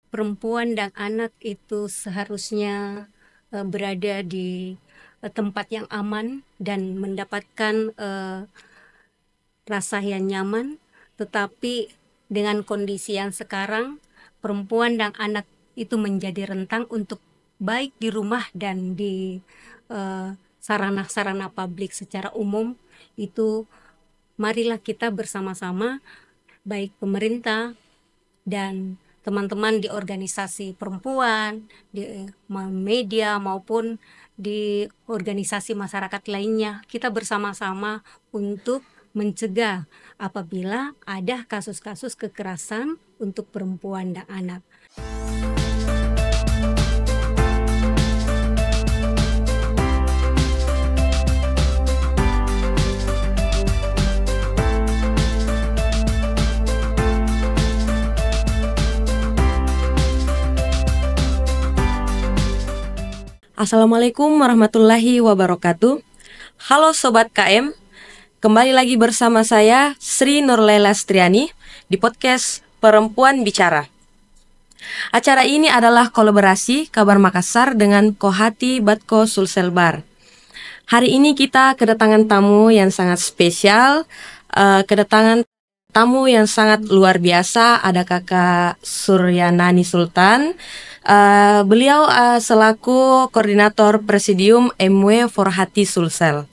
perempuan dan anak itu seharusnya berada di tempat yang aman dan mendapatkan rasa yang nyaman, tetapi dengan kondisi yang sekarang, perempuan dan anak itu menjadi rentang untuk baik di rumah dan di sarana-sarana publik secara umum. Itu marilah kita bersama-sama, baik pemerintah dan teman-teman di organisasi perempuan, di media maupun di organisasi masyarakat lainnya, kita bersama-sama untuk mencegah apabila ada kasus-kasus kekerasan untuk perempuan dan anak. Assalamualaikum warahmatullahi wabarakatuh. Halo Sobat KM, kembali lagi bersama saya Sri Nurlela Striani di podcast Perempuan Bicara. Acara ini adalah kolaborasi Kabar Makassar dengan Kohati Batko Sulselbar. Hari ini kita kedatangan tamu yang sangat spesial, kedatangan tamu yang sangat luar biasa. Ada Kakak Suryanani Sultan. Beliau selaku koordinator Presidium MW Forhati Sulsel.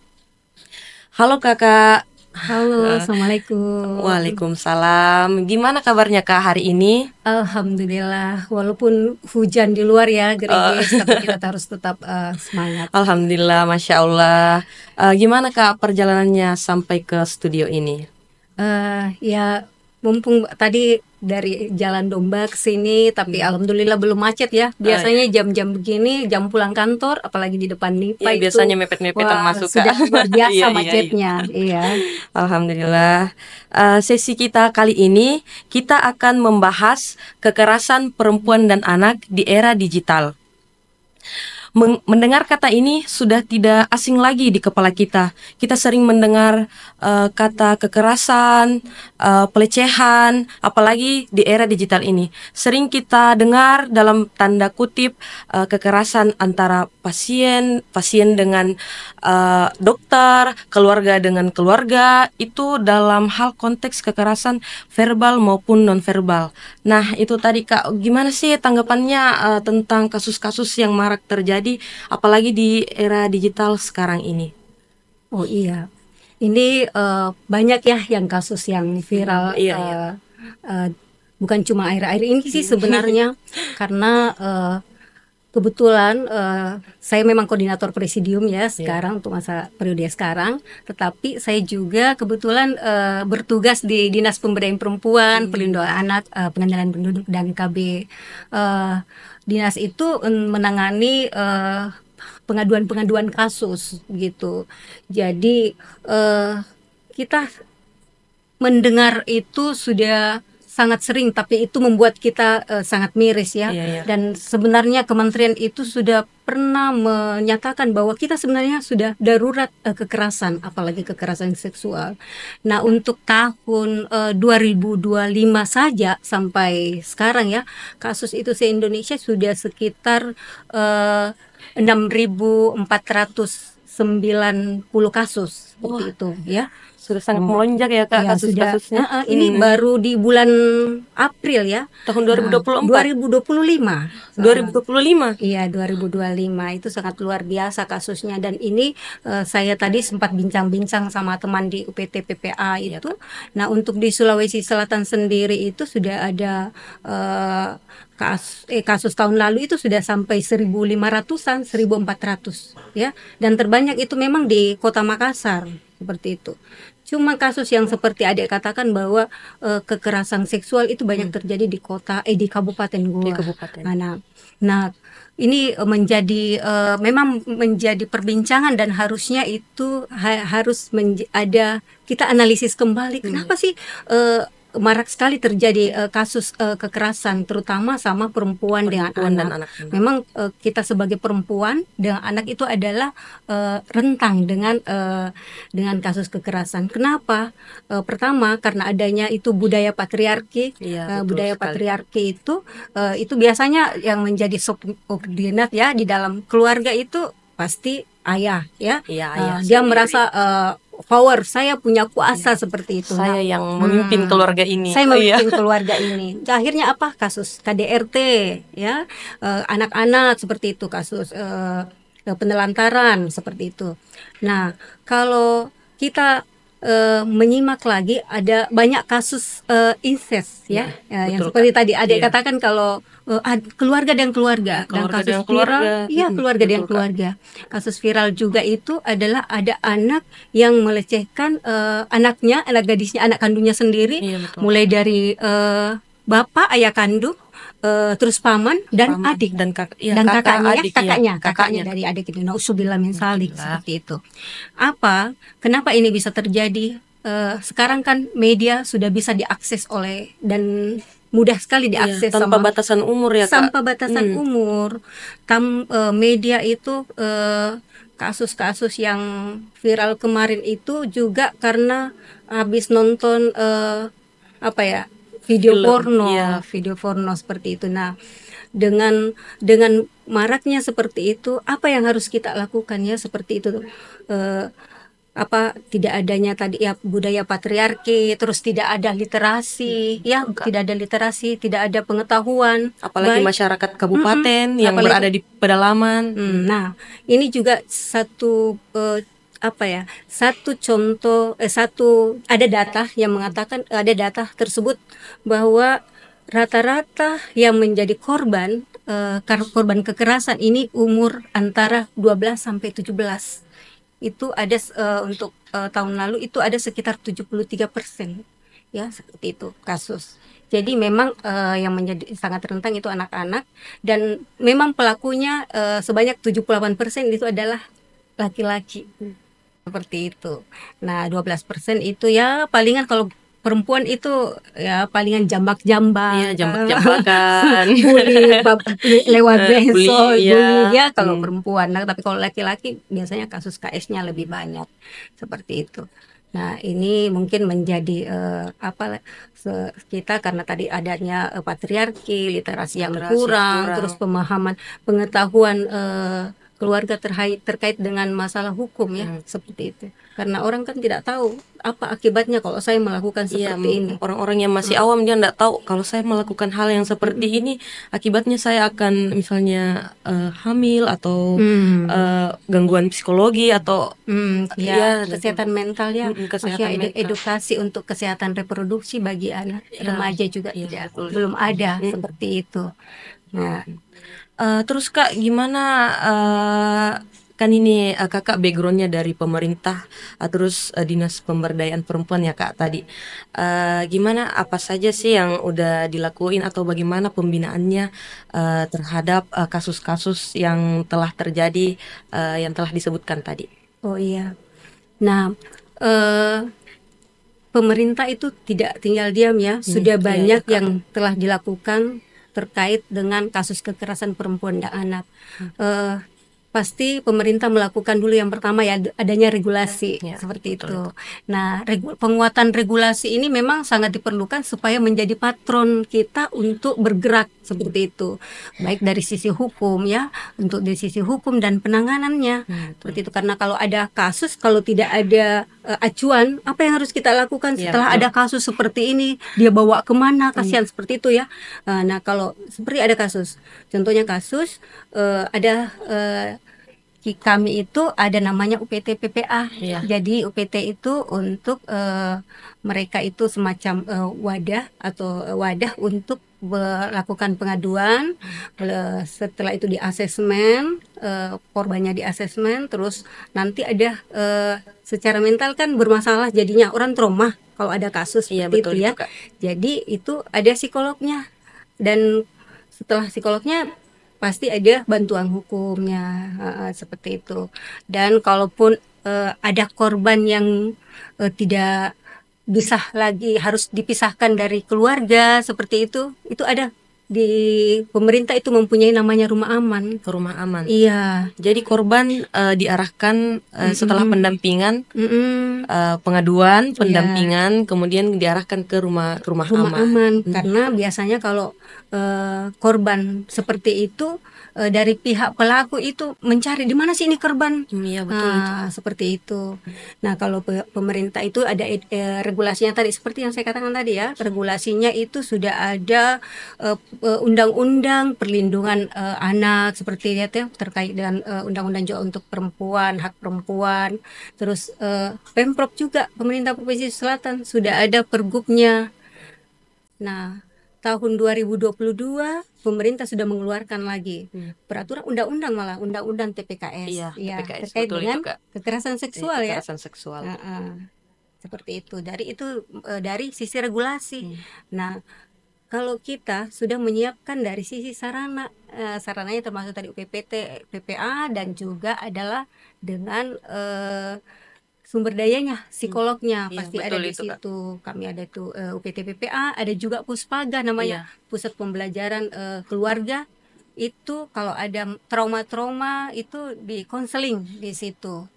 Halo Kakak. Halo, Assalamualaikum. Waalaikumsalam. Gimana kabarnya Kak hari ini? Alhamdulillah, walaupun hujan di luar ya, gerimis, tapi kita harus tetap semangat. Alhamdulillah, Masya Allah. Gimana Kak perjalanannya sampai ke studio ini? Ya mumpung tadi dari Jalan Domba ke sini, tapi alhamdulillah belum macet ya. Biasanya jam-jam begini, jam pulang kantor, apalagi di depan NIPA Iya, itu biasanya mepet-mepetan masuk Kak. sudah luar biasa Iya, macetnya. Iya. Alhamdulillah. Sesi kita kali ini kita akan membahas kekerasan perempuan dan anak di era digital. Mendengar kata ini sudah tidak asing lagi di kepala kita. Kita sering mendengar kata kekerasan, pelecehan, apalagi di era digital ini. Sering kita dengar dalam tanda kutip kekerasan antara pasien dengan dokter, keluarga dengan keluarga, itu dalam hal konteks kekerasan verbal maupun nonverbal. Nah, itu tadi Kak, gimana sih tanggapannya tentang kasus-kasus yang marak terjadi apalagi di era digital sekarang ini? Oh iya, ini banyak ya yang kasus yang viral. Iya. Bukan cuma akhir-akhir ini sih sebenarnya, karena kebetulan saya memang koordinator presidium ya sekarang untuk masa periode sekarang, tetapi saya juga kebetulan bertugas di Dinas Pemberdayaan Perempuan, Perlindungan Anak, Pengendalian Penduduk dan KB. Dinas itu menangani pengaduan-pengaduan kasus gitu. Jadi kita mendengar itu sudah sangat sering, tapi itu membuat kita sangat miris ya. Dan sebenarnya kementerian itu sudah pernah menyatakan bahwa kita sebenarnya sudah darurat kekerasan, apalagi kekerasan seksual. Nah, untuk tahun 2025 saja sampai sekarang ya, kasus itu se-Indonesia sudah sekitar 6.490 kasus seperti itu ya. Sudah sangat melonjak ya Kak kasus-kasusnya. Ini baru di bulan April ya. Tahun 2024. 2025. 2025. Iya, 2025 itu sangat luar biasa kasusnya. Dan ini saya tadi sempat bincang-bincang sama teman di UPT PPA itu. Nah, untuk di Sulawesi Selatan sendiri itu sudah ada kasus tahun lalu itu sudah sampai 1.500-an, 1.400 ya. Dan terbanyak itu memang di Kota Makassar seperti itu. Cuma kasus yang seperti adik katakan bahwa kekerasan seksual itu banyak terjadi di Kabupaten Goa. Nah, ini memang menjadi perbincangan dan harusnya itu harus ada kita analisis kembali. Kenapa sih marak sekali terjadi kasus kekerasan, terutama sama perempuan dengan dan anak. anak-anak. Memang kita sebagai perempuan dengan anak itu adalah rentang dengan kasus kekerasan. Kenapa? Pertama karena adanya itu budaya patriarki. Iya, betul Budaya sekali. patriarki itu biasanya yang menjadi subordinat ya di dalam keluarga itu pasti ayah ya. Iya, ayah Dia sendiri. merasa power, saya punya kuasa seperti itu. Saya yang memimpin keluarga ini. Saya Iya. memimpin keluarga ini. Akhirnya apa? Kasus KDRT ya, anak-anak seperti itu, kasus penelantaran seperti itu. Nah, kalau kita menyimak lagi ada banyak kasus incest ya, yang betul, seperti Kak. tadi adik Iya. katakan kalau keluarga dan keluarga, dan Keluarga kasus dengan viral, keluarga. iya keluarga Betul, dengan Kak. keluarga. Kasus viral juga itu adalah ada anak yang melecehkan anaknya, anak gadisnya, anak kandungnya sendiri, Iya, betul. mulai dari bapak, ayah kandung, terus paman dan Paman adik dan kakak, iya, dan kakak, kakaknya, adik, iya, kakaknya dari adik itu. Nauzubillah min zalik, Alhamdulillah. seperti itu. Kenapa ini bisa terjadi? Sekarang kan media sudah bisa diakses dan mudah sekali Iya, diakses tanpa sama batasan umur ya, Kak. tanpa batasan umur. Media itu kasus-kasus yang viral kemarin itu juga karena habis nonton video Film, porno, iya. video porno seperti itu. Nah, dengan maraknya seperti itu, apa yang harus kita lakukan ya seperti itu? Tidak adanya tadi ya budaya patriarki, terus tidak ada literasi, ya tidak ada literasi, tidak ada pengetahuan, Apalagi baik. masyarakat kabupaten yang Apalagi- berada di pedalaman. Nah, ini juga satu satu contoh, ada data yang mengatakan, ada data tersebut bahwa rata-rata yang menjadi korban korban kekerasan ini umur antara 12 sampai 17. Itu ada untuk tahun lalu itu ada sekitar 73%, ya seperti itu kasus. Jadi memang yang menjadi sangat rentan itu anak-anak, dan memang pelakunya sebanyak 78% itu adalah laki-laki. Seperti itu. Nah, 12% itu ya palingan, kalau perempuan itu ya palingan jambak-jambak. Iya, jambak-jambakan. Lewat Bully, besok, iya. bully ya kalau perempuan. Nah, tapi kalau laki-laki biasanya kasus KS-nya lebih banyak. Seperti itu. Nah, ini mungkin menjadi kita karena tadi adanya patriarki, literasi yang kurang, terus pengetahuan keluarga terkait dengan masalah hukum ya, seperti itu. Karena orang kan tidak tahu apa akibatnya kalau saya melakukan seperti ini. Orang-orang yang masih awam dia tidak tahu kalau saya melakukan hal yang seperti ini akibatnya saya akan misalnya hamil atau gangguan psikologi atau kesehatan mental ya. kesehatan mental. Edukasi untuk kesehatan reproduksi bagi anak remaja juga belum ada seperti itu. Nah, terus Kak, gimana kan ini Kakak backgroundnya dari pemerintah, terus dinas pemberdayaan perempuan ya Kak tadi. Gimana, apa saja sih yang udah dilakuin atau bagaimana pembinaannya terhadap kasus-kasus yang telah terjadi, yang telah disebutkan tadi? Oh iya. Nah, pemerintah itu tidak tinggal diam ya. Sudah banyak yang telah dilakukan terkait dengan kasus kekerasan perempuan dan anak. Pasti pemerintah melakukan dulu yang pertama ya adanya regulasi seperti itu. Nah, penguatan regulasi ini memang sangat diperlukan supaya menjadi patron kita untuk bergerak seperti itu. Baik dari sisi hukum ya, untuk dari sisi hukum dan penanganannya. Seperti itu, karena kalau ada kasus, kalau tidak ada acuan, apa yang harus kita lakukan setelah ada kasus seperti ini? Dia bawa kemana? Kasihan seperti itu ya. Nah, kalau seperti ada kasus, contohnya kasus ada kami itu ada namanya UPT PPA. Jadi UPT itu untuk mereka itu semacam wadah untuk melakukan pengaduan. Setelah itu di asesmen, korbannya di asesmen, terus nanti ada secara mental kan bermasalah, jadinya orang trauma kalau ada kasus seperti itu ya. Jadi itu ada psikolognya, dan setelah psikolognya pasti ada bantuan hukumnya, seperti itu. Dan kalaupun ada korban yang tidak bisa lagi harus dipisahkan dari keluarga seperti itu ada di pemerintah itu mempunyai namanya rumah aman. Rumah aman. Iya. Jadi korban diarahkan setelah pendampingan, Mm-mm. pengaduan, Iya. pendampingan, kemudian diarahkan ke rumah Rumah aman. aman. Karena biasanya kalau korban seperti itu dari pihak pelaku itu mencari di mana sih ini korban. Iya betul itu. Seperti itu. Nah, kalau pemerintah itu ada regulasinya tadi seperti yang saya katakan tadi ya. Regulasinya itu sudah ada undang-undang perlindungan anak seperti ya terkait dengan undang-undang juga untuk perempuan, hak perempuan. Terus Pemprov juga, pemerintah Provinsi Selatan sudah ada pergubnya. Nah, tahun 2022 pemerintah sudah mengeluarkan lagi peraturan undang-undang, malah undang-undang TPKS. Iya, Ya, TPKS, terkait betul dengan itu, Kak. kekerasan seksual ya. Kekerasan seksual. Seperti itu. Dari sisi regulasi. Nah, kalau kita sudah menyiapkan dari sisi sarananya termasuk tadi UPPT, PPA, dan juga adalah dengan sumber dayanya, psikolognya Iya, pasti ada betul di itu, Kak. situ. Kami ada tuh UPT PPA, ada juga Puspaga namanya, Pusat Pembelajaran Keluarga. Itu kalau ada trauma-trauma itu di konseling di situ.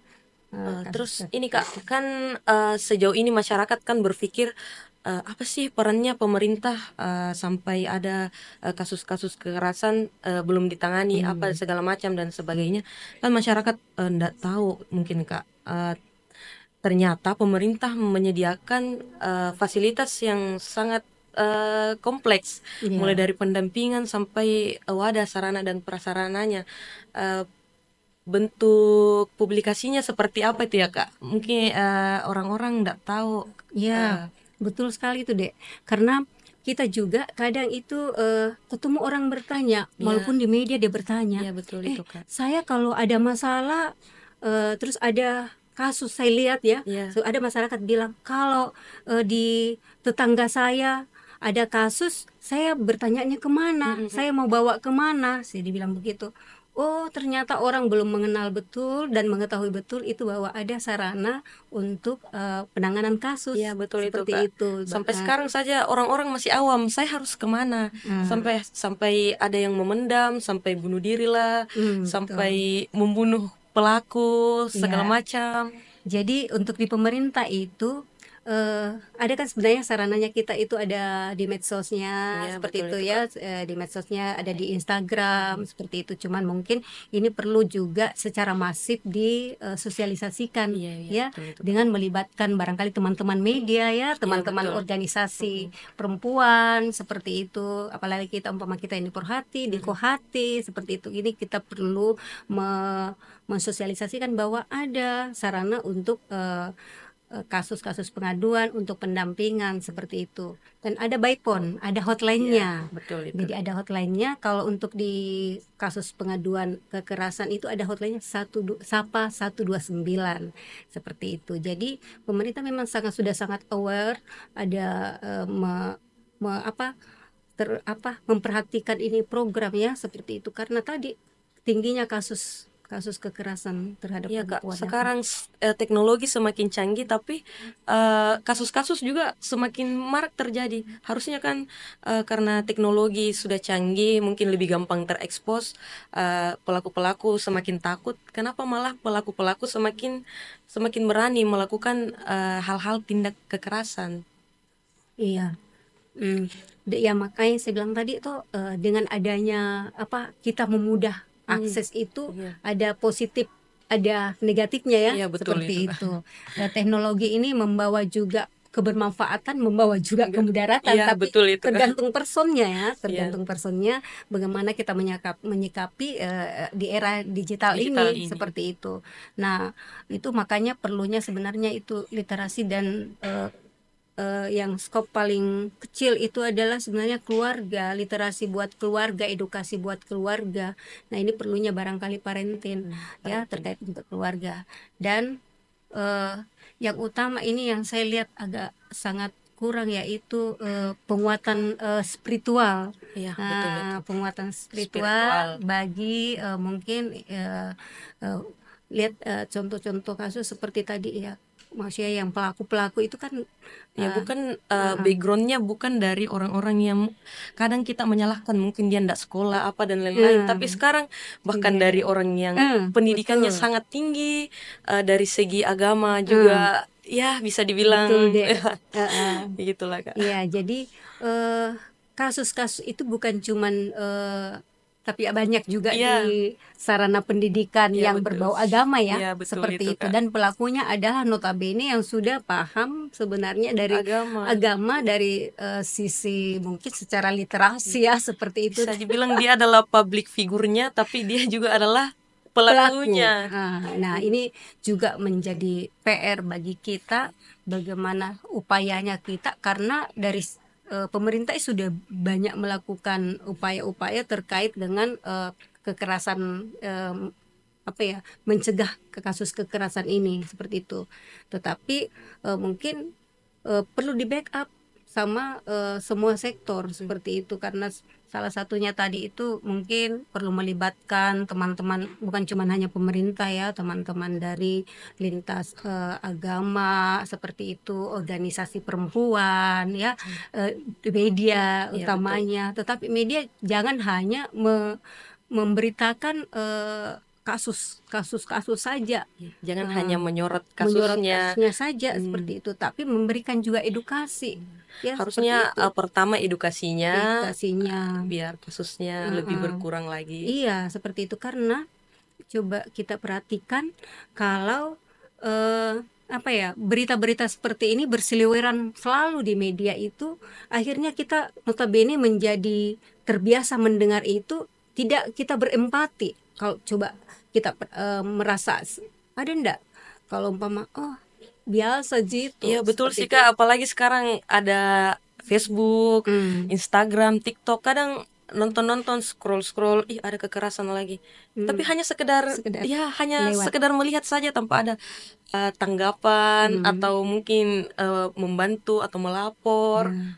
Terus ini Kak, kan sejauh ini masyarakat kan berpikir apa sih perannya pemerintah sampai ada kasus-kasus kekerasan belum ditangani apa segala macam dan sebagainya. Kan masyarakat enggak tahu mungkin Kak. Ternyata pemerintah menyediakan fasilitas yang sangat kompleks, mulai dari pendampingan sampai wadah sarana dan prasarananya. Bentuk publikasinya seperti apa itu ya Kak? Mungkin orang-orang nggak tahu. Ya, betul sekali itu Dek. Karena kita juga kadang itu ketemu orang bertanya, walaupun di media dia bertanya, Iya betul itu Kak. saya kalau ada masalah terus ada kasus saya lihat ya, ada masyarakat bilang kalau di tetangga saya ada kasus, saya bertanyanya kemana, saya mau bawa kemana, saya dibilang begitu. Oh, ternyata orang belum mengenal betul dan mengetahui betul itu bahwa ada sarana untuk penanganan kasus. Iya betul seperti itu Kak. Sampai sekarang saja orang-orang masih awam. Saya harus kemana? Sampai ada yang memendam, sampai bunuh diri lah, sampai membunuh pelaku segala macam. Jadi untuk di pemerintah itu ada kan sebenarnya sarananya kita itu ada di medsosnya seperti itu ya, di medsosnya ada di Instagram seperti itu. Cuman mungkin ini perlu juga secara masif disosialisasikan ya, dengan melibatkan barangkali teman-teman media ya, teman-teman organisasi perempuan seperti itu. Apalagi kita umpama kita ini Porhati, di Kohati seperti itu. Ini kita perlu mensosialisasikan bahwa ada sarana untuk kasus-kasus pengaduan untuk pendampingan seperti itu, dan ada byphone, ada hotline-nya. Betul itu. Jadi ada hotline-nya. Kalau untuk di kasus pengaduan kekerasan itu ada hotline-nya SAPA 129 seperti itu. Jadi pemerintah memang sudah sangat aware, ada memperhatikan ini program ya seperti itu, karena tadi tingginya kasus kekerasan terhadap perempuan. Sekarang teknologi semakin canggih, tapi kasus-kasus juga semakin marak terjadi. Harusnya kan karena teknologi sudah canggih, mungkin lebih gampang terekspos, pelaku-pelaku semakin takut. Kenapa malah pelaku-pelaku semakin berani melakukan hal-hal tindak kekerasan? Iya. Ya makanya saya bilang tadi tuh dengan adanya kita memudah akses itu, ada positif ada negatifnya ya, seperti itu. Teknologi ini membawa juga kebermanfaatan, membawa juga kemudaratan, tapi tergantung personnya ya, tergantung personnya bagaimana kita menyikapi di era digital ini seperti itu. Nah, itu makanya perlunya sebenarnya itu literasi dan yang skop paling kecil itu adalah sebenarnya keluarga, literasi buat keluarga, edukasi buat keluarga. Nah, ini perlunya barangkali parenting ya, terkait untuk keluarga. Dan yang utama ini yang saya lihat agak sangat kurang, yaitu penguatan spiritual. Penguatan spiritual bagi mungkin lihat contoh-contoh kasus seperti tadi ya, maksudnya yang pelaku-pelaku itu kan Ya eh, bukan backgroundnya bukan dari orang-orang yang kadang kita menyalahkan mungkin dia ndak sekolah apa dan lain-lain. eh, Tapi sekarang bahkan iya, dari orang yang pendidikannya betul. sangat tinggi, dari segi agama Eh, juga ya bisa betul dibilang deh. Eh, eh. begitulah Kak. Iya, jadi eh, kasus-kasus itu bukan cuman tapi banyak juga di Iya, sarana pendidikan iya yang betul. berbau agama ya, Iya betul seperti itu itu. Kak. Dan pelakunya adalah notabene yang sudah paham sebenarnya dari Agama. agama, dari sisi mungkin secara literasi ya, seperti itu. Bisa dibilang dia adalah public figurnya tapi dia juga adalah Pelaku. pelakunya. Nah, ini juga menjadi PR bagi kita, bagaimana upayanya kita, karena dari pemerintah sudah banyak melakukan upaya-upaya terkait dengan kekerasan, apa ya, mencegah ke kasus kekerasan ini seperti itu. Tetapi mungkin perlu di backup sama semua sektor seperti itu, karena salah satunya tadi itu mungkin perlu melibatkan teman-teman, bukan cuma hanya pemerintah ya, teman-teman dari lintas agama seperti itu, organisasi perempuan ya, media Iya betul. utamanya. Tetapi media jangan hanya memberitakan kasus-kasus saja, Jangan eh, hanya menyorot menyorot kasusnya. kasusnya saja Hmm. seperti itu, tapi memberikan juga edukasi ya, seperti Harusnya itu. pertama edukasinya Edukasinya, biar kasusnya lebih heeh. berkurang lagi. Iya seperti itu, karena coba kita perhatikan kalau apa ya, berita-berita seperti ini berseliweran selalu di media itu, akhirnya kita notabene menjadi terbiasa mendengar itu, tidak kita berempati. Kalau coba kita merasa ada ndak kalau umpama oh biasa Iya gitu betul seperti sih itu. Kak, apalagi sekarang ada Facebook, Hmm, Instagram, TikTok, kadang nonton-nonton, scroll-scroll, ih ada kekerasan lagi. Tapi hmm, hanya sekedar, sekedar ya hanya lewat. sekedar melihat saja tanpa ada tanggapan Hmm, atau mungkin membantu atau melapor. nah,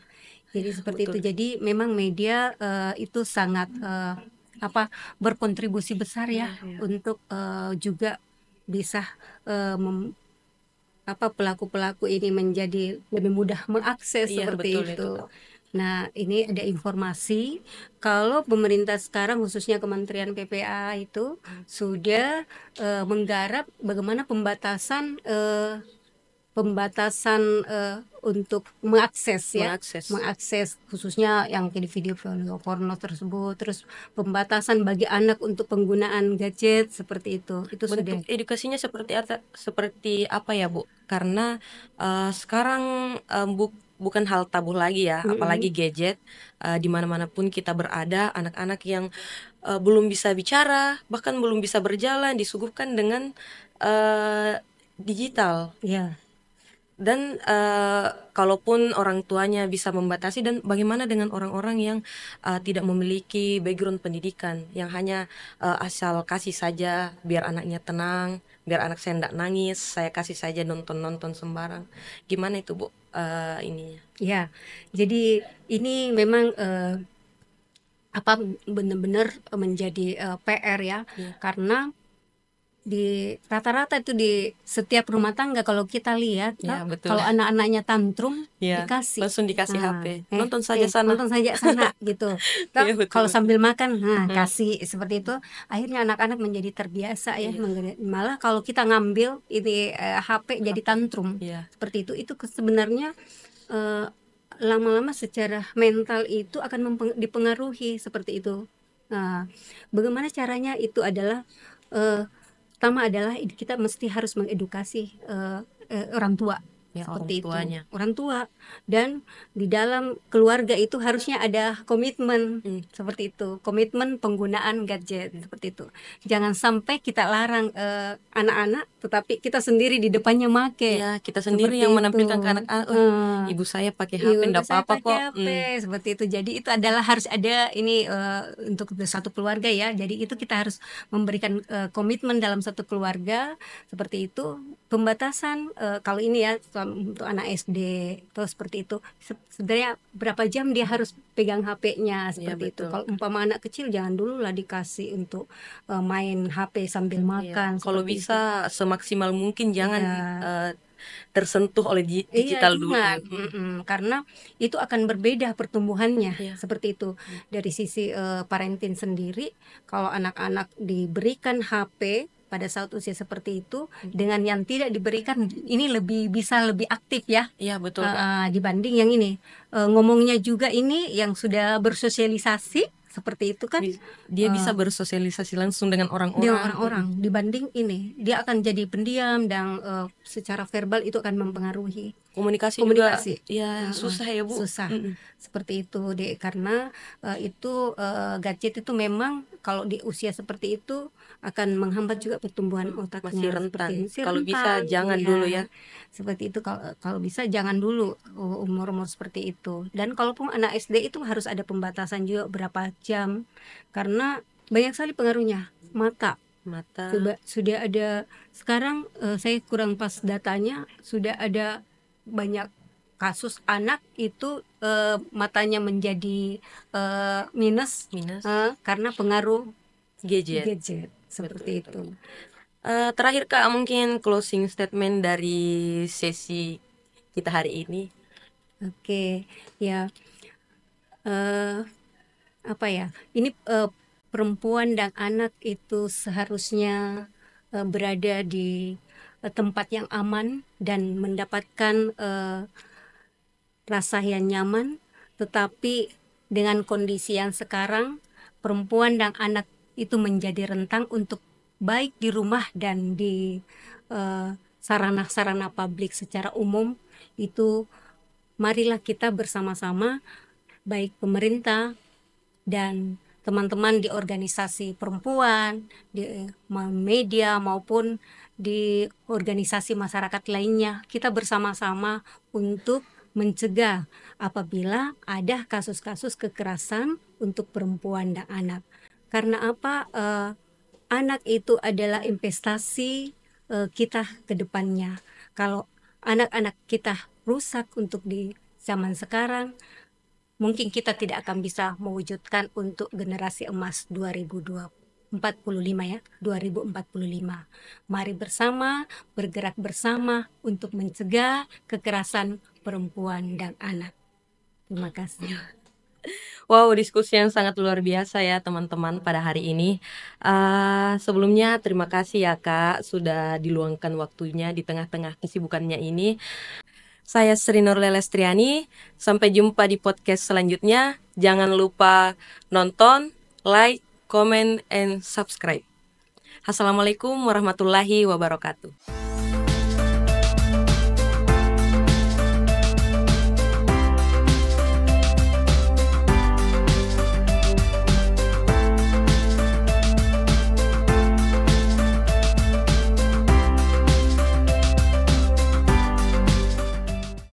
jadi Ya seperti itu. betul. Jadi memang media itu sangat apa, berkontribusi besar ya Iya, iya. untuk juga bisa eh, mem- apa, pelaku-pelaku ini menjadi lebih mudah mengakses Iya betul seperti itu itu. Kak. Nah, ini ada informasi kalau pemerintah sekarang khususnya Kementerian PPA itu sudah menggarap bagaimana pembatasan untuk mengakses ya, Mengakses. mengakses khususnya yang kayak di video porno tersebut, terus pembatasan bagi anak untuk penggunaan gadget seperti itu Bentuk sudah. edukasinya seperti apa ya Bu? Karena sekarang bukan hal tabu lagi ya, apalagi Mm-mm. gadget. Di mana-mana pun kita berada, anak-anak yang belum bisa bicara, bahkan belum bisa berjalan, disuguhkan dengan digital. Ya, Dan kalaupun orang tuanya bisa membatasi, dan bagaimana dengan orang-orang yang tidak memiliki background pendidikan, yang hanya asal kasih saja biar anaknya tenang, biar anak saya tidak nangis, saya kasih saja nonton-nonton sembarang. Gimana itu Bu ininya? ya. Jadi ini memang apa, benar-benar menjadi PR ya, Iya, karena di rata-rata itu di setiap rumah tangga kalau kita lihat, ya betul. kalau anak-anaknya tantrum Ya, dikasih, langsung dikasih nah, HP. Nonton saja sana. nonton saja sana gitu. Iya betul Kalau betul. sambil makan, nah Mm, kasih seperti itu, akhirnya anak-anak menjadi terbiasa ya, iya, malah kalau kita ngambil ini HP jadi HP. tantrum Iya, seperti itu sebenarnya eh, lama-lama secara mental itu akan dipengaruhi seperti itu. Nah, bagaimana caranya itu adalah pertama adalah kita mesti harus mengedukasi orang tua ya orang seperti itu, tuanya. orang tua, dan di dalam keluarga itu harusnya ada komitmen Mm, seperti itu, komitmen penggunaan gadget seperti itu. Jangan sampai kita larang anak-anak, tetapi kita sendiri di depannya make ya kita sendiri yang seperti itu. menampilkan ke anak-anak, oh Eh, ibu saya pakai HP Iya, ndak saya apa-apa pakai kok. HP seperti itu. Jadi itu adalah harus ada ini untuk satu keluarga ya. Jadi itu kita harus memberikan komitmen dalam satu keluarga seperti itu. Pembatasan kalau ini ya untuk anak SD atau seperti itu. Sebenarnya berapa jam dia harus pegang HP-nya Iya seperti itu. betul. Kalau umpama anak kecil jangan dulu lah dikasih untuk main HP sambil Iya, makan kalau seperti itu. bisa semaksimal mungkin jangan Iya. tersentuh oleh digital dulu. Jangan. Karena itu akan berbeda pertumbuhannya. Iya. Seperti itu. Dari sisi parenting sendiri, kalau anak-anak diberikan HP pada saat usia seperti itu, dengan yang tidak diberikan, ini bisa lebih aktif ya. Iya, betul, Kak. Dibanding yang ini. Ngomongnya juga ini yang sudah bersosialisasi seperti itu kan, Dia bisa bersosialisasi langsung dengan dengan orang-orang. orang-orang. Dibanding ini, dia akan jadi pendiam dan secara verbal itu akan mempengaruhi Komunikasi komunikasi. juga ya susah ya, Bu. Susah. Seperti itu, Dek, karena itu gadget itu memang kalau di usia seperti itu akan menghambat juga pertumbuhan otaknya. Masih rentan. Masih Kalau bisa rentan, jangan iya. dulu ya. Seperti itu, kalau bisa jangan dulu umur-umur seperti itu. Dan kalaupun anak SD itu harus ada pembatasan juga berapa jam, karena banyak sekali pengaruhnya. Mata sudah ada sekarang, saya kurang pas datanya, sudah ada banyak kasus anak itu matanya menjadi minus karena pengaruh gadget seperti itu. Terakhir, Kak, mungkin closing statement dari sesi kita hari ini. Oke, ya, apa ya? Ini perempuan dan anak itu seharusnya berada di tempat yang aman dan mendapatkan rasa yang nyaman. Tetapi dengan kondisi yang sekarang, perempuan dan anak itu menjadi rentan untuk baik di rumah dan di sarana-sarana publik secara umum. Itu marilah kita bersama-sama, baik pemerintah dan teman-teman di organisasi perempuan, di media maupun di organisasi masyarakat lainnya, kita bersama-sama untuk mencegah apabila ada kasus-kasus kekerasan untuk perempuan dan anak. Karena apa? Anak itu adalah investasi kita ke depannya. Kalau anak-anak kita rusak untuk di zaman sekarang, mungkin kita tidak akan bisa mewujudkan untuk generasi emas 2045 ya, 2045. Mari bersama, bergerak bersama untuk mencegah kekerasan perempuan dan anak. Terima kasih. Wow, diskusi yang sangat luar biasa ya teman-teman pada hari ini. Sebelumnya terima kasih ya, Kak, sudah diluangkan waktunya di tengah-tengah kesibukannya ini. Saya Sri Nurlestriani, sampai jumpa di podcast selanjutnya. Jangan lupa nonton, like, comment, and subscribe. Assalamualaikum warahmatullahi wabarakatuh.